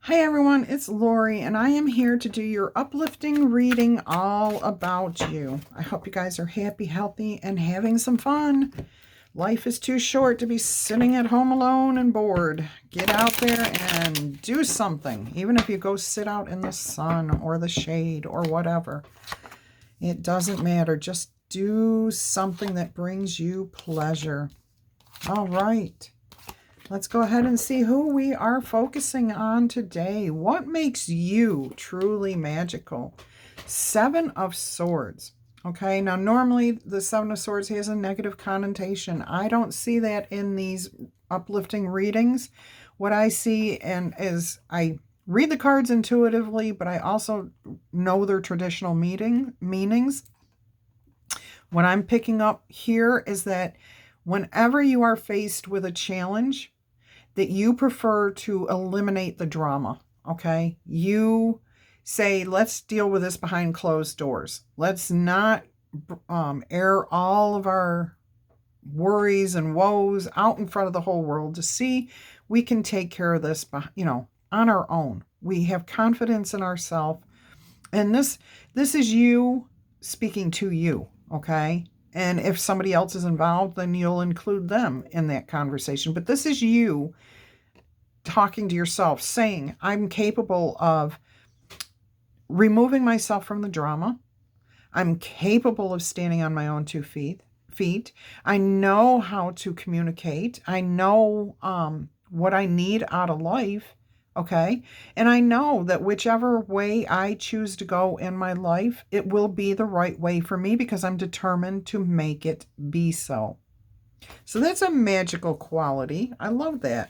Hi everyone, it's Laurie, and I am here to do your uplifting reading all about you. I hope you guys are happy, healthy, and having some fun. Life is too short to be sitting at home alone and bored. Get out there and do something, even if you go sit out in the sun or the shade or whatever. It doesn't matter. Just do something that brings you pleasure. All right. Let's go ahead and see who we are focusing on today. What makes you truly magical? Seven of Swords. Okay, now normally the Seven of Swords has a negative connotation. I don't see that in these uplifting readings. What I see is I read the cards intuitively, but I also know their traditional meanings. What I'm picking up here is that whenever you are faced with a challenge, that you prefer to eliminate the drama, okay? You say, let's deal with this behind closed doors. Let's not air all of our worries and woes out in front of the whole world to see we can take care of this, on our own. We have confidence in ourselves. And this is you speaking to you, okay? And if somebody else is involved, then you'll include them in that conversation. But this is you talking to yourself, saying, I'm capable of removing myself from the drama. I'm capable of standing on my own 2 feet. I know how to communicate. I know what I need out of life. Okay. And I know that whichever way I choose to go in my life, it will be the right way for me because I'm determined to make it be so. So that's a magical quality. I love that.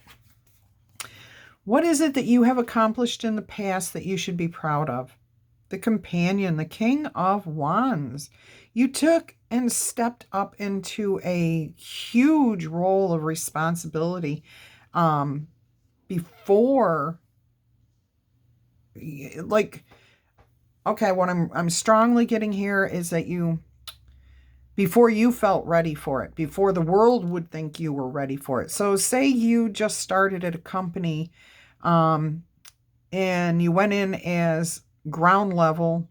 What is it that you have accomplished in the past that you should be proud of? The Companion, the King of Wands. You took and stepped up into a huge role of responsibility before, like, okay, what I'm strongly getting here is that before you felt ready for it, before the world would think you were ready for it. So say you just started at a company and you went in as ground level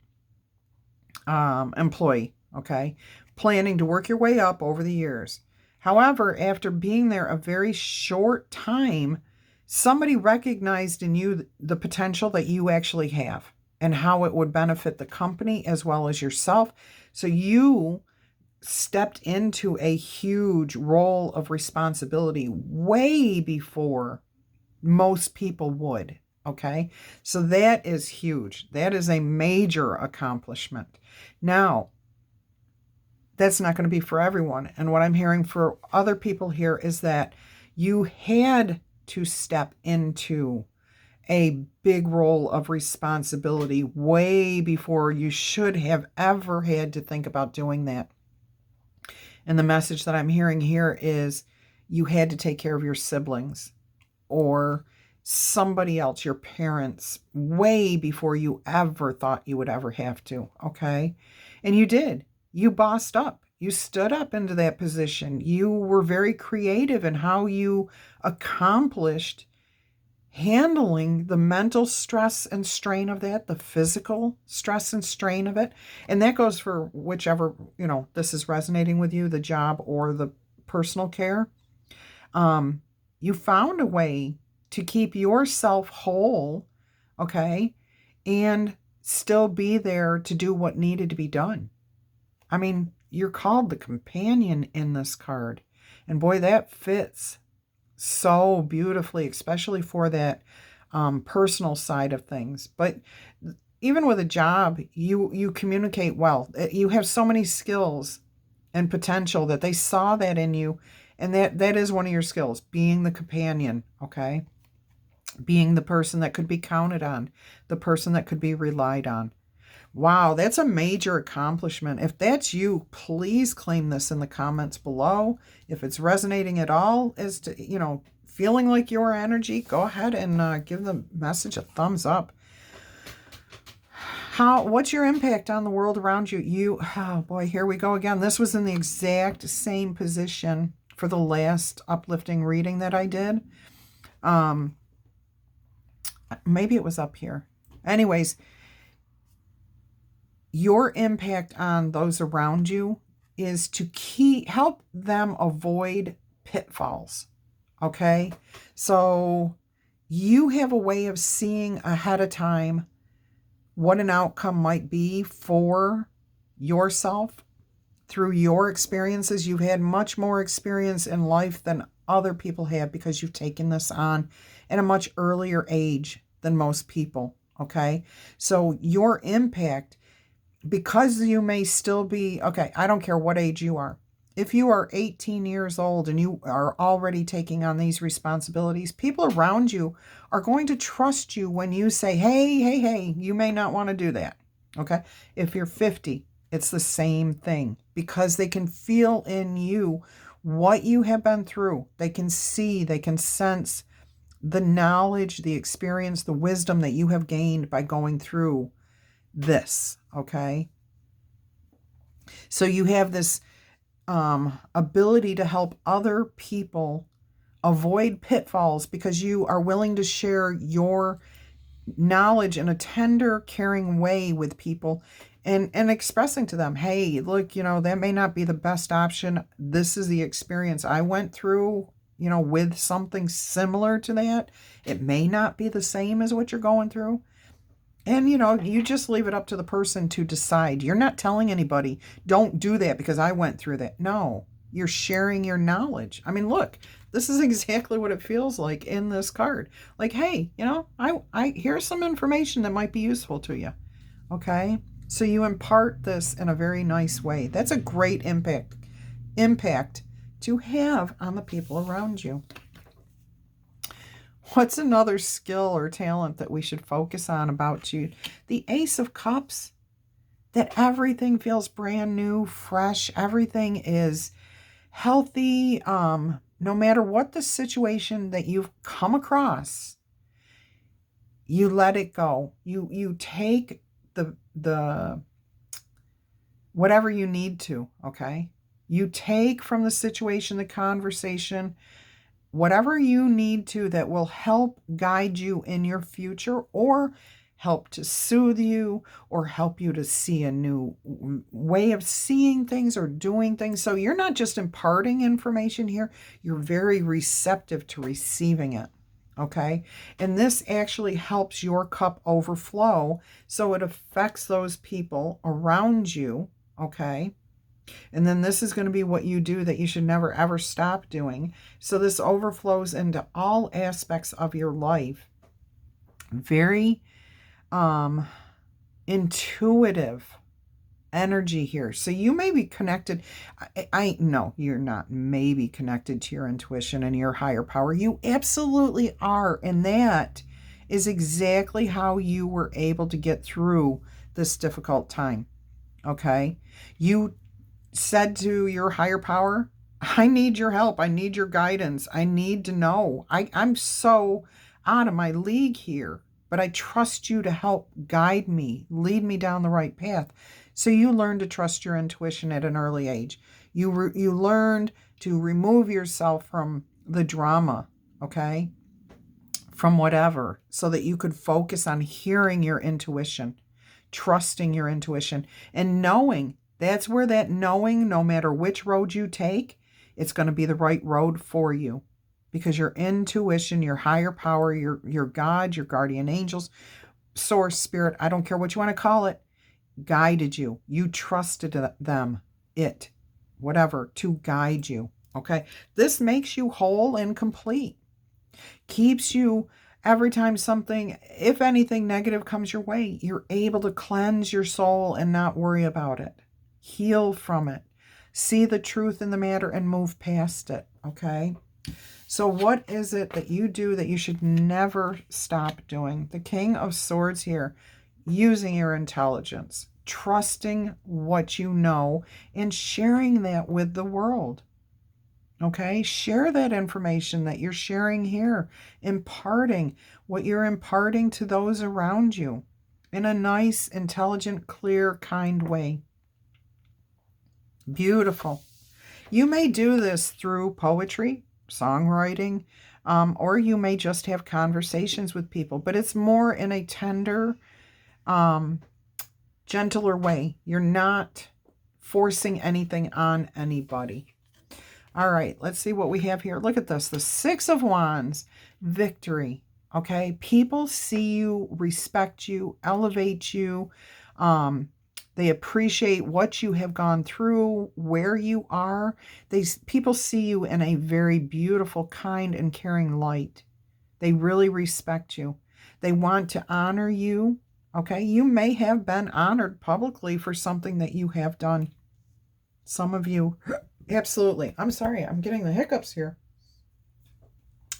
employee, okay, planning to work your way up over the years. However, after being there a very short time, somebody recognized in you the potential that you actually have and how it would benefit the company as well as yourself. So you stepped into a huge role of responsibility way before most people would. Okay, so that is huge. That is a major accomplishment. Now, that's not going to be for everyone. And what I'm hearing for other people here is that you had to step into a big role of responsibility way before you should have ever had to think about doing that. And the message that I'm hearing here is you had to take care of your siblings or somebody else, your parents, way before you ever thought you would ever have to, okay? And you did. You bossed up. You stood up into that position. You were very creative in how you accomplished handling the mental stress and strain of that, the physical stress and strain of it. And that goes for whichever, this is resonating with you, the job or the personal care. You found a way to keep yourself whole, okay, and still be there to do what needed to be done. I mean, you're called the Companion in this card. And boy, that fits so beautifully, especially for that personal side of things. But even with a job, you communicate well. You have so many skills and potential that they saw that in you. And that is one of your skills, being the companion, okay? Being the person that could be counted on, the person that could be relied on. Wow, that's a major accomplishment. If that's you, please claim this in the comments below. If it's resonating at all as to, feeling like your energy, go ahead and give the message a thumbs up. What's your impact on the world around you? Oh boy, here we go again. This was in the exact same position for the last uplifting reading that I did. maybe it was up here. Anyways, your impact on those around you is to help them avoid pitfalls. Okay? So you have a way of seeing ahead of time what an outcome might be for yourself through your experiences. You've had much more experience in life than other people have because you've taken this on at a much earlier age than most people. Okay? So your impact, because you may still be, okay, I don't care what age you are. If you are 18 years old and you are already taking on these responsibilities, people around you are going to trust you when you say, hey, you may not want to do that. Okay? If you're 50, it's the same thing because they can feel in you what you have been through. They can see, they can sense the knowledge, the experience, the wisdom that you have gained by going through this. Okay? So you have this ability to help other people avoid pitfalls because you are willing to share your knowledge in a tender, caring way with people and expressing to them, hey, look, that may not be the best option. This is the experience I went through, with something similar to that. It may not be the same as what you're going through. And, you just leave it up to the person to decide. You're not telling anybody, don't do that because I went through that. No, you're sharing your knowledge. I mean, look, this is exactly what it feels like in this card. Like, hey, I here's some information that might be useful to you. Okay? So you impart this in a very nice way. That's a great impact to have on the people around you. What's another skill or talent that we should focus on about you? The Ace of Cups, that everything feels brand new, fresh. Everything is healthy. No matter what the situation that you've come across, you let it go. You take the whatever you need to, okay? You take from the situation, the conversation, whatever you need to that will help guide you in your future or help to soothe you or help you to see a new way of seeing things or doing things. So you're not just imparting information here, you're very receptive to receiving it. Okay? And this actually helps your cup overflow so it affects those people around you. Okay? And then this is going to be what you do that you should never, ever stop doing. So this overflows into all aspects of your life. Very intuitive energy here. So you may be connected. I no, you're not maybe connected to your intuition and your higher power. You absolutely are. And that is exactly how you were able to get through this difficult time. Okay? You said to your higher power, I need your help. I need your guidance. I need to know. I'm so out of my league here, but I trust you to help guide me, lead me down the right path. So you learn to trust your intuition at an early age. You learned to remove yourself from the drama, okay, from whatever, so that you could focus on hearing your intuition, trusting your intuition, and knowing. That's where that knowing, no matter which road you take, it's going to be the right road for you. Because your intuition, your higher power, your God, your guardian angels, source, spirit, I don't care what you want to call it, guided you. You trusted them, whatever, to guide you. Okay? This makes you whole and complete. Keeps you, every time something, if anything negative comes your way, you're able to cleanse your soul and not worry about it. Heal from it. See the truth in the matter and move past it, okay? So what is it that you do that you should never stop doing? The King of Swords here, using your intelligence, trusting what you know, and sharing that with the world, okay? Share that information that you're sharing here, imparting what you're imparting to those around you in a nice, intelligent, clear, kind way. Beautiful. You may do this through poetry, songwriting, or you may just have conversations with people, but it's more in a tender, gentler way. You're not forcing anything on anybody. All right, let's see what we have here. Look at this. The Six of Wands, victory. Okay, people see you, respect you, elevate you. They appreciate what you have gone through, where you are. People see you in a very beautiful, kind, and caring light. They really respect you. They want to honor you. Okay, you may have been honored publicly for something that you have done. Some of you, absolutely. I'm sorry, I'm getting the hiccups here.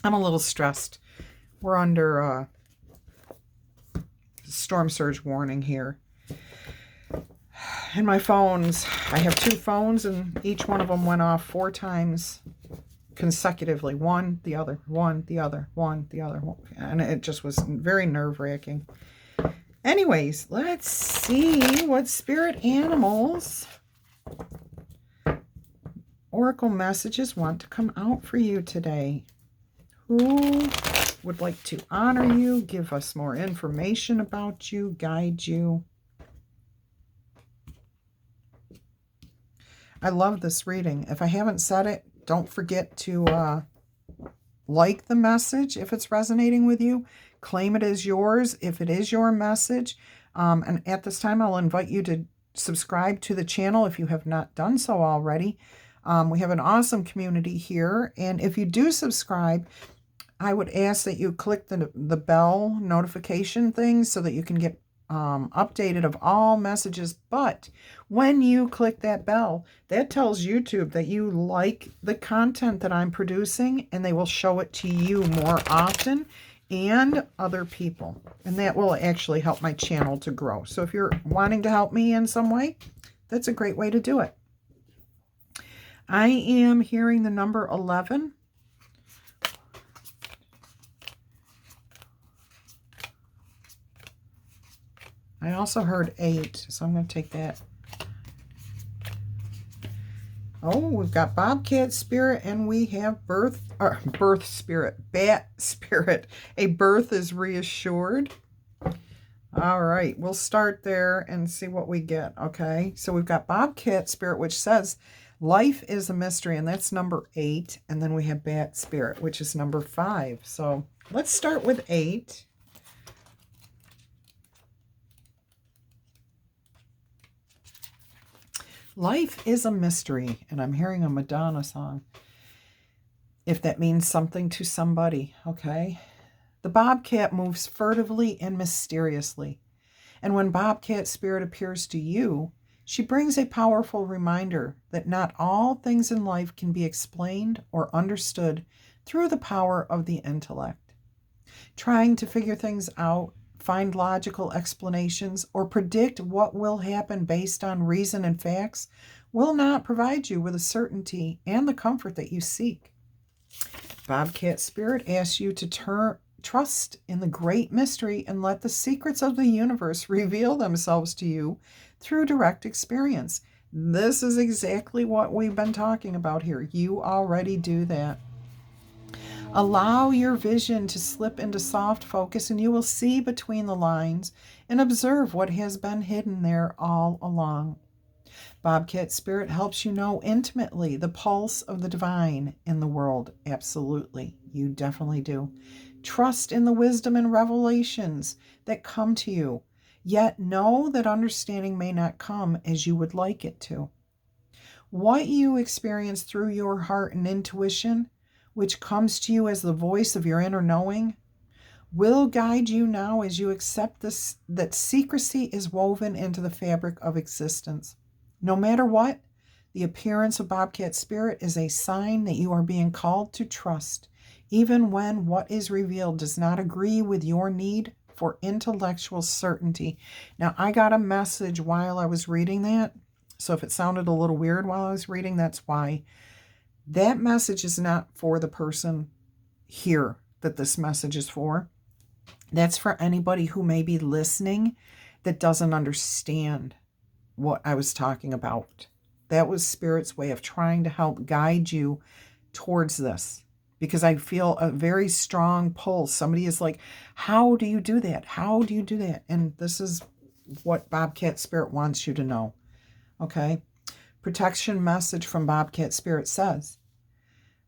I'm a little stressed. We're under storm surge warning here. And my phones, I have 2 phones, and each one of them went off 4 times consecutively. One, the other, one, the other, one, the other. And it just was very nerve-wracking. Anyways, let's see what spirit animals, oracle messages want to come out for you today. Who would like to honor you, give us more information about you, guide you? I love this reading. If I haven't said it, don't forget to like the message if it's resonating with you. Claim it as yours if it is your message. And at this time, I'll invite you to subscribe to the channel if you have not done so already. We have an awesome community here. And if you do subscribe, I would ask that you click the bell notification thing so that you can get updated of all messages. But when you click that bell, that tells YouTube that you like the content that I'm producing, and they will show it to you more often and other people. And that will actually help my channel to grow. So if you're wanting to help me in some way, that's a great way to do it. I am hearing the number 11. I also heard 8, so I'm going to take that. Oh, we've got Bobcat Spirit, and we have Birth Spirit, Bat Spirit. A birth is reassured. All right, we'll start there and see what we get, okay? So we've got Bobcat Spirit, which says, life is a mystery, and that's number 8. And then we have Bat Spirit, which is number 5. So let's start with 8. Life is a mystery, and I'm hearing a Madonna song, if that means something to somebody, okay? The Bobcat moves furtively and mysteriously, and when Bobcat Spirit appears to you, she brings a powerful reminder that not all things in life can be explained or understood through the power of the intellect. Trying to figure things out, find logical explanations, or predict what will happen based on reason and facts will not provide you with the certainty and the comfort that you seek. Bobcat Spirit asks you to trust in the great mystery and let the secrets of the universe reveal themselves to you through direct experience. This is exactly what we've been talking about here. You already do that. Allow your vision to slip into soft focus, and you will see between the lines and observe what has been hidden there all along. Bobcat Spirit helps you know intimately the pulse of the divine in the world. Absolutely, you definitely do. Trust in the wisdom and revelations that come to you, yet know that understanding may not come as you would like it to. What you experience through your heart and intuition, which comes to you as the voice of your inner knowing, will guide you now as you accept this, that secrecy is woven into the fabric of existence. No matter what, the appearance of Bobcat Spirit is a sign that you are being called to trust, even when what is revealed does not agree with your need for intellectual certainty. Now, I got a message while I was reading that, so if it sounded a little weird while I was reading, that's why. That message is not for the person here that this message is for. That's for anybody who may be listening that doesn't understand what I was talking about. That was Spirit's way of trying to help guide you towards this. because I feel a very strong pull. Somebody is like, how do you do that? How do you do that? And this is what Bobcat Spirit wants you to know. Okay? Protection message from Bobcat Spirit says,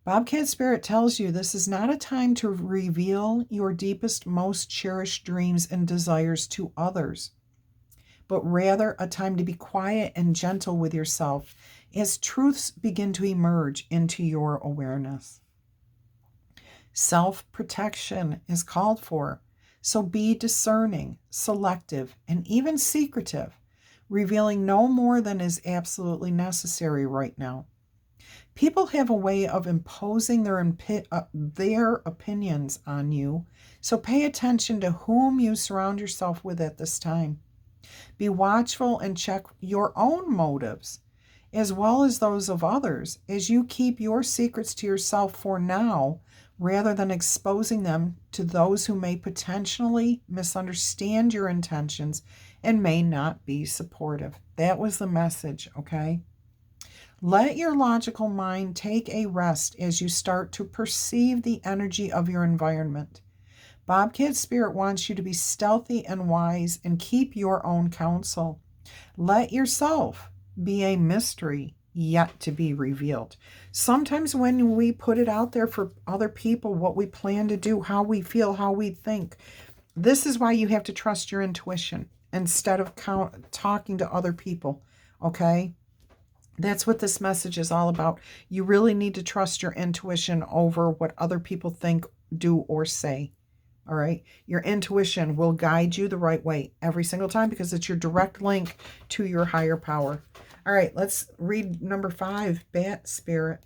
Bobcat Spirit tells you this is not a time to reveal your deepest, most cherished dreams and desires to others, but rather a time to be quiet and gentle with yourself as truths begin to emerge into your awareness. Self-protection is called for, so be discerning, selective, and even secretive, revealing no more than is absolutely necessary right now. People have a way of imposing their opinions on you, so pay attention to whom you surround yourself with at this time. Be watchful and check your own motives, as well as those of others, as you keep your secrets to yourself for now, rather than exposing them to those who may potentially misunderstand your intentions and may not be supportive. That was the message, okay? Let your logical mind take a rest as you start to perceive the energy of your environment. Bobcat Spirit wants you to be stealthy and wise and keep your own counsel. Let yourself be a mystery yet to be revealed. Sometimes when we put it out there for other people, what we plan to do, how we feel, how we think, this is why you have to trust your intuition instead of talking to other people, okay? That's what this message is all about. You really need to trust your intuition over what other people think, do, or say. All right. Your intuition will guide you the right way every single time because it's your direct link to your higher power. All right. Let's read number 5, Bat Spirit.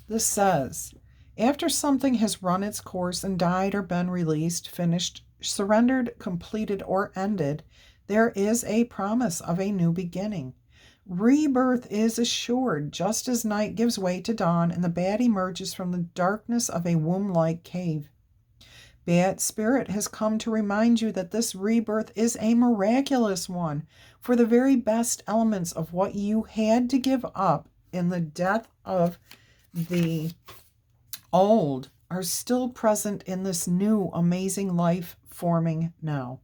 This says, after something has run its course and died or been released, finished, surrendered, completed, or ended, there is a promise of a new beginning. Rebirth is assured, just as night gives way to dawn and the bat emerges from the darkness of a womb-like cave. Bat Spirit has come to remind you that this rebirth is a miraculous one, for the very best elements of what you had to give up in the death of the old are still present in this new, amazing life forming now.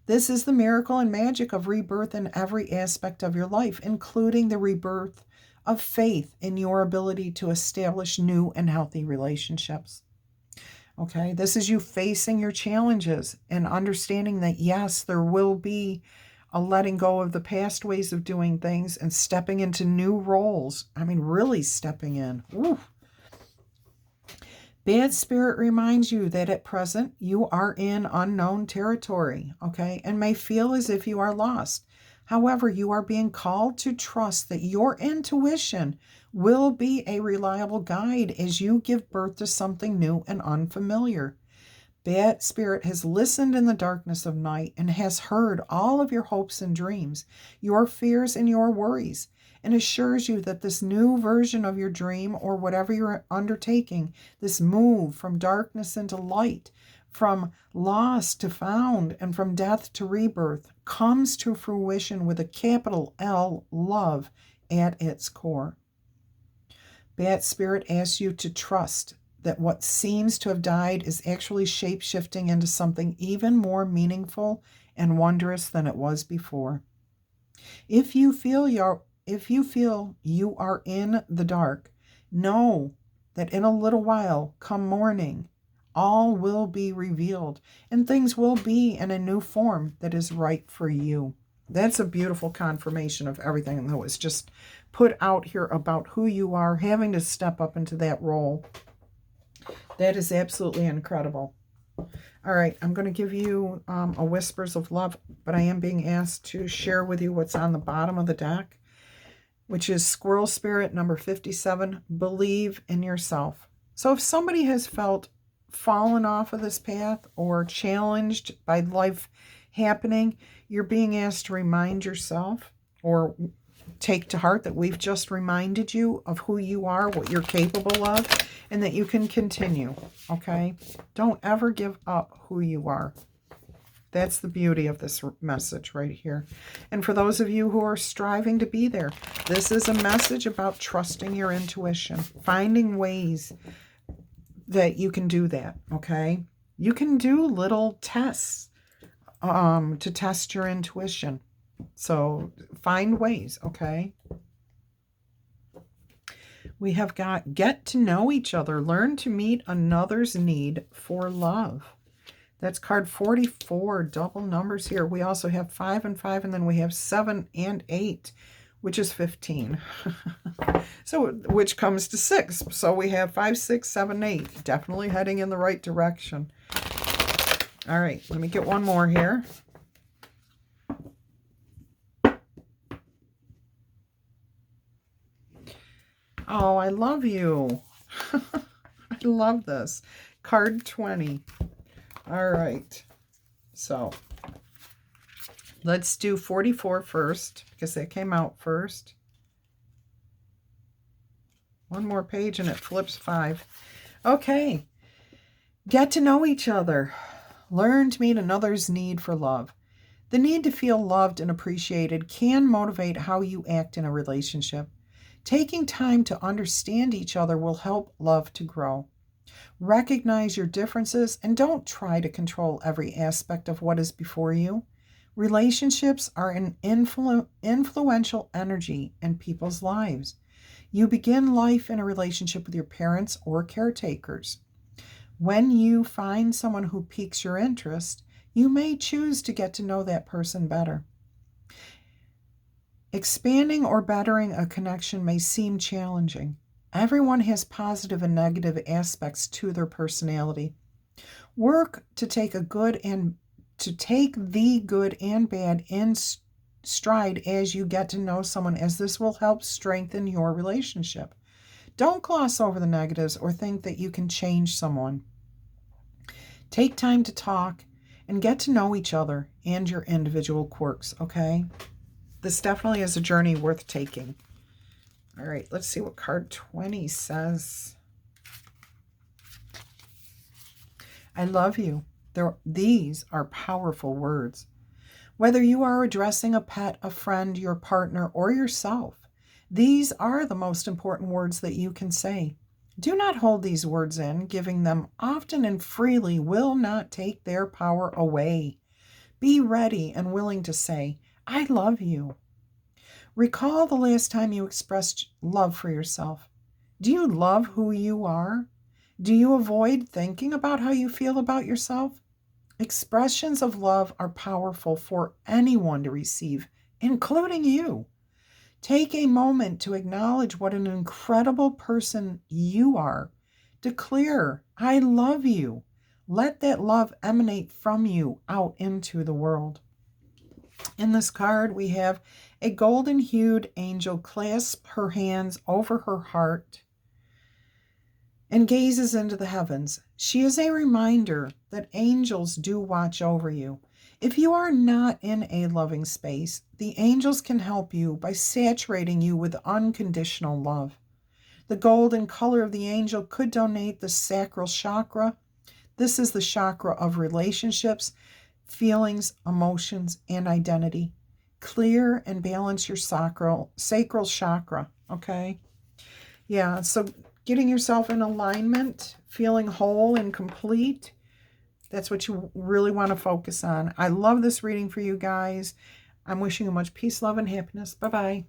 This is the miracle and magic of rebirth in every aspect of your life, including the rebirth of faith in your ability to establish new and healthy relationships. Okay, this is you facing your challenges and understanding that, yes, there will be a letting go of the past ways of doing things and stepping into new roles. I mean, really stepping in. Ooh. Bad Spirit reminds you that at present you are in unknown territory, okay, and may feel as if you are lost. However, you are being called to trust that your intuition will be a reliable guide as you give birth to something new and unfamiliar. Bad Spirit has listened in the darkness of night and has heard all of your hopes and dreams, your fears and your worries, and assures you that this new version of your dream or whatever you're undertaking, this move from darkness into light, from lost to found, and from death to rebirth, comes to fruition with a capital L, love, at its core. Bat Spirit asks you to trust that what seems to have died is actually shape-shifting into something even more meaningful and wondrous than it was before. If you feel you are in the dark, know that in a little while, come morning, all will be revealed and things will be in a new form that is right for you. That's a beautiful confirmation of everything that was just put out here about who you are, having to step up into that role. That is absolutely incredible. All right, I'm going to give you a Whispers of Love, but I am being asked to share with you what's on the bottom of the deck, which is Squirrel Spirit number 57, Believe in Yourself. So if somebody has felt fallen off of this path or challenged by life happening, you're being asked to remind yourself or take to heart that we've just reminded you of who you are, what you're capable of, and that you can continue, okay? Don't ever give up who you are. That's the beauty of this message right here. And for those of you who are striving to be there, this is a message about trusting your intuition, finding ways that you can do that, okay? You can do little tests to test your intuition. So find ways, okay? We have got get to know each other. Learn to meet another's need for love. That's card 44, double numbers here. We also have 5 and 5, and then we have 7 and 8, which is 15. So, which comes to 6. So we have 5, 6, 7, 8. Definitely heading in the right direction. All right, let me get one more here. Oh, I love you. I love this. Card 20. All right. So let's do 44 first, because that came out first. One more page and it flips 5. Okay. Get to know each other. Learn to meet another's need for love. The need to feel loved and appreciated can motivate how you act in a relationship. Taking time to understand each other will help love to grow. Recognize your differences and don't try to control every aspect of what is before you. Relationships are an influential energy in people's lives. You begin life in a relationship with your parents or caretakers. When you find someone who piques your interest, you may choose to get to know that person better. Expanding or bettering a connection may seem challenging. Everyone has positive and negative aspects to their personality. Work to take the good and bad in stride as you get to know someone, as this will help strengthen your relationship. Don't gloss over the negatives or think that you can change someone. Take time to talk and get to know each other and your individual quirks, okay? This definitely is a journey worth taking. All right, let's see what card 20 says. I love you. These are powerful words. Whether you are addressing a pet, a friend, your partner, or yourself, these are the most important words that you can say. Do not hold these words in. Giving them often and freely will not take their power away. Be ready and willing to say, I love you. Recall the last time you expressed love for yourself. Do you love who you are? Do you avoid thinking about how you feel about yourself? Expressions of love are powerful for anyone to receive, including you. Take a moment to acknowledge what an incredible person you are. Declare, I love you. Let that love emanate from you out into the world. In this card, we have a golden-hued angel clasp her hands over her heart and gazes into the heavens. She is a reminder that angels do watch over you. If you are not in a loving space, the angels can help you by saturating you with unconditional love. The golden color of the angel could donate the sacral chakra. This is the chakra of relationships, feelings, emotions, and identity. Clear and balance your sacral chakra, okay? Yeah, so getting yourself in alignment, feeling whole and complete, that's what you really want to focus on. I love this reading for you guys. I'm wishing you much peace, love, and happiness. Bye-bye.